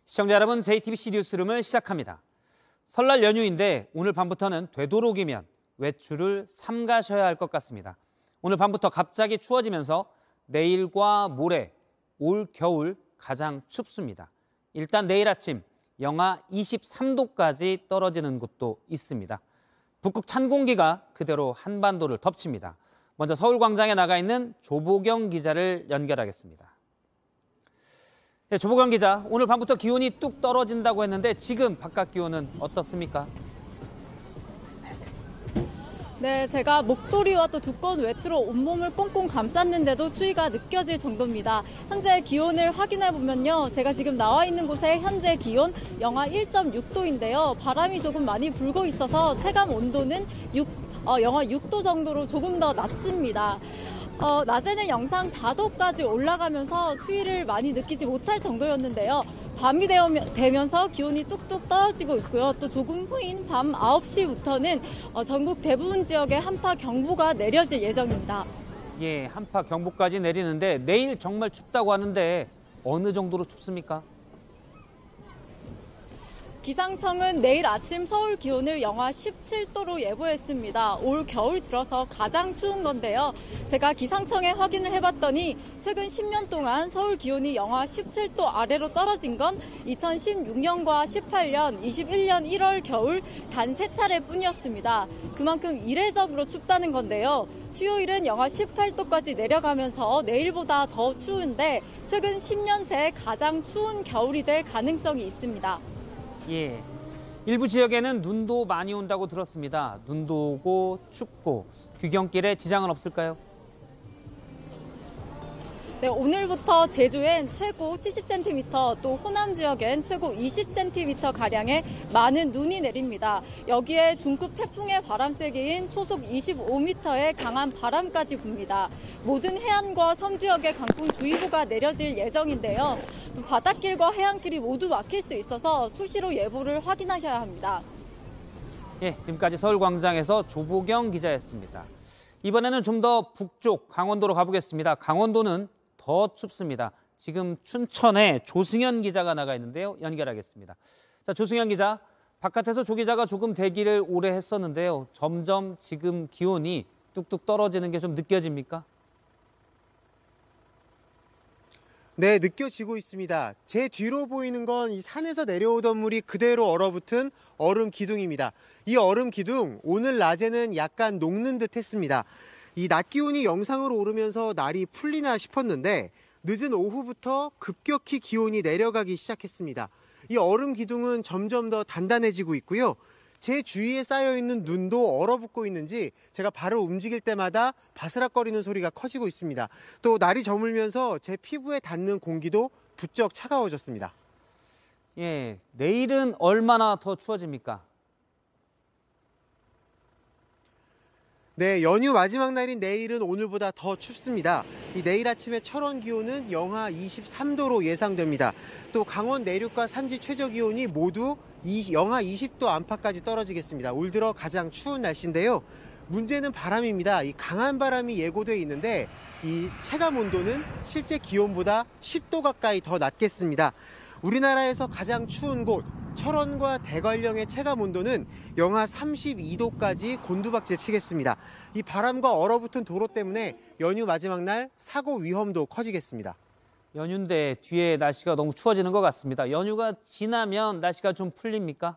시청자 여러분, JTBC 뉴스룸을 시작합니다. 설날 연휴인데 오늘 밤부터는 되도록이면 외출을 삼가셔야 할 것 같습니다. 오늘 밤부터 갑자기 추워지면서 내일과 모레 올 겨울 가장 춥습니다. 일단 내일 아침 영하 23도까지 떨어지는 곳도 있습니다. 북극 찬 공기가 그대로 한반도를 덮칩니다. 먼저 서울광장에 나가 있는 조보경 기자를 연결하겠습니다. 네, 조보경 기자, 오늘 밤부터 기온이 뚝 떨어진다고 했는데 지금 바깥 기온은 어떻습니까? 네, 제가 목도리와 또 두꺼운 외투로 온몸을 꽁꽁 감쌌는데도 추위가 느껴질 정도입니다. 현재 기온을 확인해 보면요. 제가 지금 나와 있는 곳의 현재 기온 영하 1.6도인데요. 바람이 조금 많이 불고 있어서 체감 온도는 영하 6도 정도로 조금 더 낮습니다. 낮에는 영상 4도까지 올라가면서 추위를 많이 느끼지 못할 정도였는데요. 밤이 되면서 기온이 뚝뚝 떨어지고 있고요. 또 조금 후인 밤 9시부터는 전국 대부분 지역에 한파 경보가 내려질 예정입니다. 예, 한파 경보까지 내리는데 내일 정말 춥다고 하는데 어느 정도로 춥습니까? 기상청은 내일 아침 서울 기온을 영하 17도로 예보했습니다. 올 겨울 들어서 가장 추운 건데요. 제가 기상청에 확인을 해봤더니 최근 10년 동안 서울 기온이 영하 17도 아래로 떨어진 건 2016년과 18년, 21년 1월 겨울 단 3차례뿐이었습니다. 그만큼 이례적으로 춥다는 건데요. 수요일은 영하 18도까지 내려가면서 내일보다 더 추운데 최근 10년 새 가장 추운 겨울이 될 가능성이 있습니다. 예, 일부 지역에는 눈도 많이 온다고 들었습니다. 눈도 오고 춥고 귀경길에 지장은 없을까요? 네, 오늘부터 제주엔 최고 70cm, 또 호남 지역엔 최고 20cm가량의 많은 눈이 내립니다. 여기에 중급 태풍의 바람세기인 초속 25m의 강한 바람까지 붑니다. 모든 해안과 섬 지역에 강풍주의보가 내려질 예정인데요. 또 바닷길과 해안길이 모두 막힐 수 있어서 수시로 예보를 확인하셔야 합니다. 예, 지금까지 서울광장에서 조보경 기자였습니다. 이번에는 좀 더 북쪽 강원도로 가보겠습니다. 강원도는 더 춥습니다. 지금 춘천에 조승현 기자가 나가 있는데요. 연결하겠습니다. 자, 조승현 기자, 바깥에서 조 기자가 조금 대기를 오래 했었는데요. 점점 지금 기온이 뚝뚝 떨어지는 게 좀 느껴집니까? 네, 느껴지고 있습니다. 제 뒤로 보이는 건 이 산에서 내려오던 물이 그대로 얼어붙은 얼음 기둥입니다. 이 얼음 기둥, 오늘 낮에는 약간 녹는 듯 했습니다. 이 낮 기온이 영상으로 오르면서 날이 풀리나 싶었는데 늦은 오후부터 급격히 기온이 내려가기 시작했습니다. 이 얼음 기둥은 점점 더 단단해지고 있고요. 제 주위에 쌓여있는 눈도 얼어붙고 있는지 제가 발을 움직일 때마다 바스락거리는 소리가 커지고 있습니다. 또 날이 저물면서 제 피부에 닿는 공기도 부쩍 차가워졌습니다. 예, 내일은 얼마나 더 추워집니까? 네, 연휴 마지막 날인 내일은 오늘보다 더 춥습니다. 이 내일 아침에 철원 기온은 영하 23도로 예상됩니다. 또 강원 내륙과 산지 최저 기온이 모두 영하 20도 안팎까지 떨어지겠습니다. 올 들어 가장 추운 날씨인데요. 문제는 바람입니다. 이 강한 바람이 예고돼 있는데 이 체감 온도는 실제 기온보다 10도 가까이 더 낮겠습니다. 우리나라에서 가장 추운 곳 철원과 대관령의 체감 온도는 영하 32도까지 곤두박질 치겠습니다. 이 바람과 얼어붙은 도로 때문에 연휴 마지막 날 사고 위험도 커지겠습니다. 연휴인데 뒤에 날씨가 너무 추워지는 것 같습니다. 연휴가 지나면 날씨가 좀 풀립니까?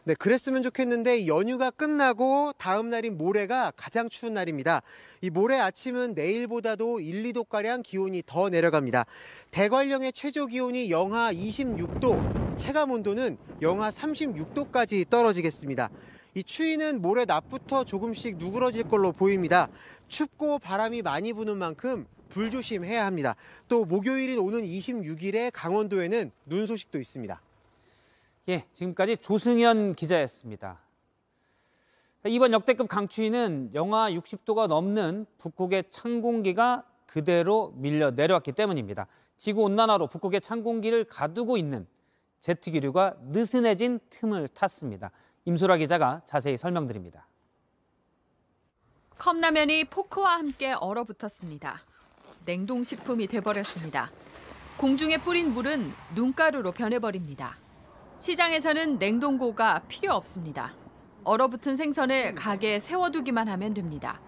네, 그랬으면 좋겠는데 연휴가 끝나고 다음 날인 모레가 가장 추운 날입니다. 이 모레 아침은 내일보다도 1, 2도가량 기온이 더 내려갑니다. 대관령의 최저 기온이 영하 26도, 체감 온도는 영하 36도까지 떨어지겠습니다. 이 추위는 모레 낮부터 조금씩 누그러질 걸로 보입니다. 춥고 바람이 많이 부는 만큼 불조심해야 합니다. 또 목요일인 오는 26일에 강원도에는 눈 소식도 있습니다. 예, 지금까지 조승현 기자였습니다. 이번 역대급 강추위는 영하 60도가 넘는 북극의 찬 공기가 그대로 밀려 내려왔기 때문입니다. 지구온난화로 북극의 찬 공기를 가두고 있는 제트기류가 느슨해진 틈을 탔습니다. 임소라 기자가 자세히 설명드립니다. 컵라면이 포크와 함께 얼어붙었습니다. 냉동식품이 돼버렸습니다. 공중에 뿌린 물은 눈가루로 변해버립니다. 시장에서는 냉동고가 필요 없습니다. 얼어붙은 생선을 가게에 세워두기만 하면 됩니다.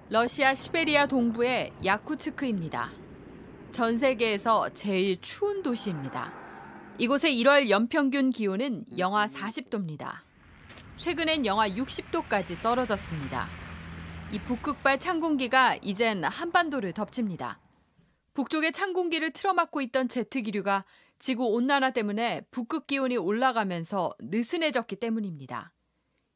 러시아 시베리아 동부의 야쿠츠크입니다. 전 세계에서 제일 추운 도시입니다. 이곳의 1월 연평균 기온은 영하 40도입니다. 최근엔 영하 60도까지 떨어졌습니다. 이 북극발 찬 공기가 이젠 한반도를 덮칩니다. 북쪽의 찬 공기를 틀어막고 있던 제트 기류가 지구 온난화 때문에 북극 기온이 올라가면서 느슨해졌기 때문입니다.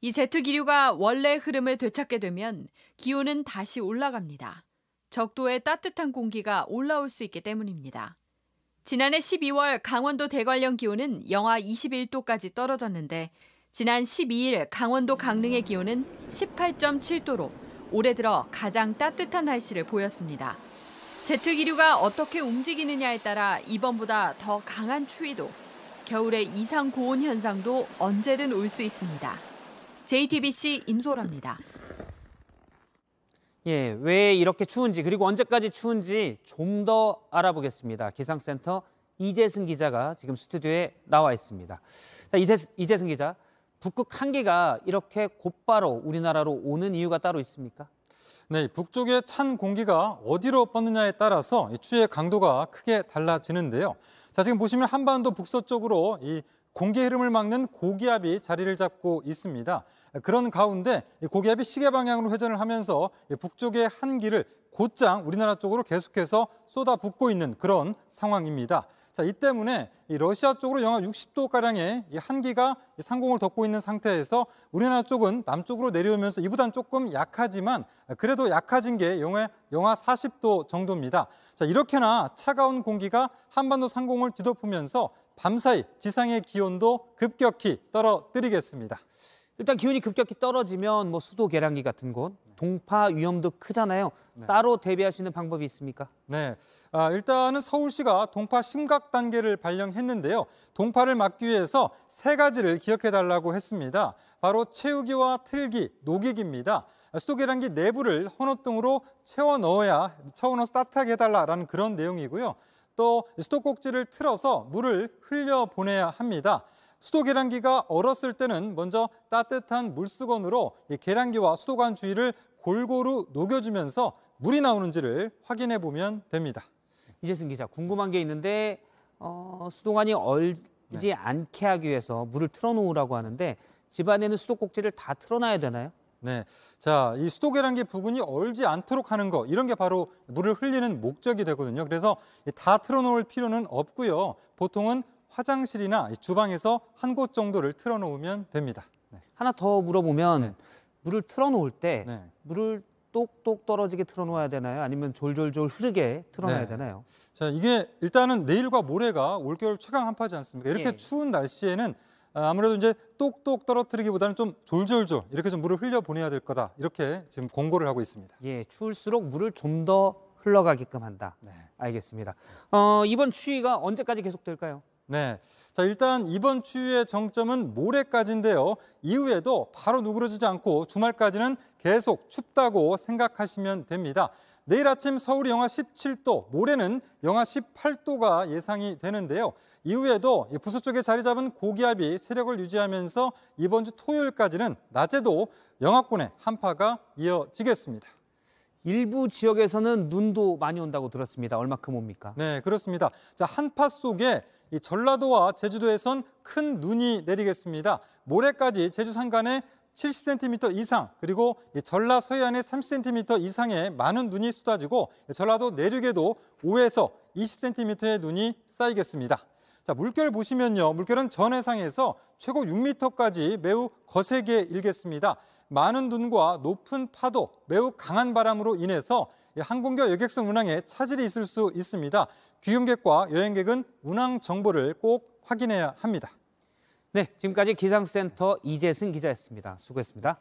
이 제트 기류가 원래 흐름을 되찾게 되면 기온은 다시 올라갑니다. 적도의 따뜻한 공기가 올라올 수 있기 때문입니다. 지난해 12월 강원도 대관령 기온은 영하 21도까지 떨어졌는데 지난 12일 강원도 강릉의 기온은 18.7도로 올해 들어 가장 따뜻한 날씨를 보였습니다. 제트 기류가 어떻게 움직이느냐에 따라 이번보다 더 강한 추위도, 겨울의 이상 고온 현상도 언제든 올 수 있습니다. JTBC 임소라입니다. 예, 왜 이렇게 추운지 그리고 언제까지 추운지 좀 더 알아보겠습니다. 기상센터 이재승 기자가 지금 스튜디오에 나와 있습니다. 자, 이재승 기자, 북극 한기가 이렇게 곧바로 우리나라로 오는 이유가 따로 있습니까? 네, 북쪽의 찬 공기가 어디로 뻗느냐에 따라서 이 추위의 강도가 크게 달라지는데요. 자, 지금 보시면 한반도 북서쪽으로 이 공기 흐름을 막는 고기압이 자리를 잡고 있습니다. 그런 가운데 고기압이 시계 방향으로 회전을 하면서 북쪽의 한기를 곧장 우리나라 쪽으로 계속해서 쏟아붓고 있는 그런 상황입니다. 자, 이 때문에 이 러시아 쪽으로 영하 60도가량의 이 한기가 상공을 덮고 있는 상태에서 우리나라 쪽은 남쪽으로 내려오면서 이보단 조금 약하지만 그래도 약해진 게 영하 40도 정도입니다. 자, 이렇게나 차가운 공기가 한반도 상공을 뒤덮으면서 밤사이 지상의 기온도 급격히 떨어뜨리겠습니다. 일단 기온이 급격히 떨어지면 뭐 수도 계량기 같은 곳, 동파 위험도 크잖아요. 네. 따로 대비할 수 있는 방법이 있습니까? 네, 일단은 서울시가 동파 심각 단계를 발령했는데요. 동파를 막기 위해서 세 가지를 기억해달라고 했습니다. 바로 채우기와 틀기, 녹이기입니다. 수도 계량기 내부를 헌옷등으로 채워넣어서 따뜻하게 해달라는 그런 내용이고요. 또 수도 꼭지를 틀어서 물을 흘려보내야 합니다. 수도 계량기가 얼었을 때는 먼저 따뜻한 물수건으로 이 계량기와 수도관 주위를 골고루 녹여주면서 물이 나오는지를 확인해 보면 됩니다. 이재승 기자, 궁금한 게 있는데 수도관이 얼지 않게 하기 위해서 물을 틀어놓으라고 하는데 집안에는 수도 꼭지를 다 틀어놔야 되나요? 네, 자, 이 수도 계량기 부근이 얼지 않도록 하는 거, 이런 게 바로 물을 흘리는 목적이 되거든요. 그래서 다 틀어놓을 필요는 없고요. 보통은 화장실이나 주방에서 한 곳 정도를 틀어놓으면 됩니다. 네. 하나 더 물어보면 물을 틀어놓을 때 물을 똑똑 떨어지게 틀어놓아야 되나요? 아니면 졸졸졸 흐르게 틀어놔야 되나요? 자, 이게 일단은 내일과 모레가 올겨울 최강 한파지 않습니까? 이렇게 추운 날씨에는 아무래도 이제 똑똑 떨어뜨리기보다는 좀 졸졸졸 이렇게 좀 물을 흘려 보내야 될 거다. 이렇게 지금 공고를 하고 있습니다. 예, 추울수록 물을 좀 더 흘러가게끔 한다. 네. 알겠습니다. 이번 추위가 언제까지 계속될까요? 네, 자, 일단 이번 추위의 정점은 모레까지인데요. 이후에도 바로 누그러지지 않고 주말까지는 계속 춥다고 생각하시면 됩니다. 내일 아침 서울이 영하 17도, 모레는 영하 18도가 예상이 되는데요. 이후에도 부서쪽에 자리 잡은 고기압이 세력을 유지하면서 이번 주 토요일까지는 낮에도 영하권의 한파가 이어지겠습니다. 일부 지역에서는 눈도 많이 온다고 들었습니다. 얼마큼 옵니까? 네, 그렇습니다. 자, 한파 속에 이 전라도와 제주도에선 큰 눈이 내리겠습니다. 모레까지 제주 산간에 70cm 이상, 그리고 전라 서해안에 30cm 이상의 많은 눈이 쏟아지고 전라도 내륙에도 5에서 20cm의 눈이 쌓이겠습니다. 자, 물결 보시면요. 물결은 전 해상에서 최고 6m까지 매우 거세게 일겠습니다. 많은 눈과 높은 파도, 매우 강한 바람으로 인해서 항공기 여객선 운항에 차질이 있을 수 있습니다. 귀경객과 여행객은 운항 정보를 꼭 확인해야 합니다. 네, 지금까지 기상센터 이재승 기자였습니다. 수고했습니다.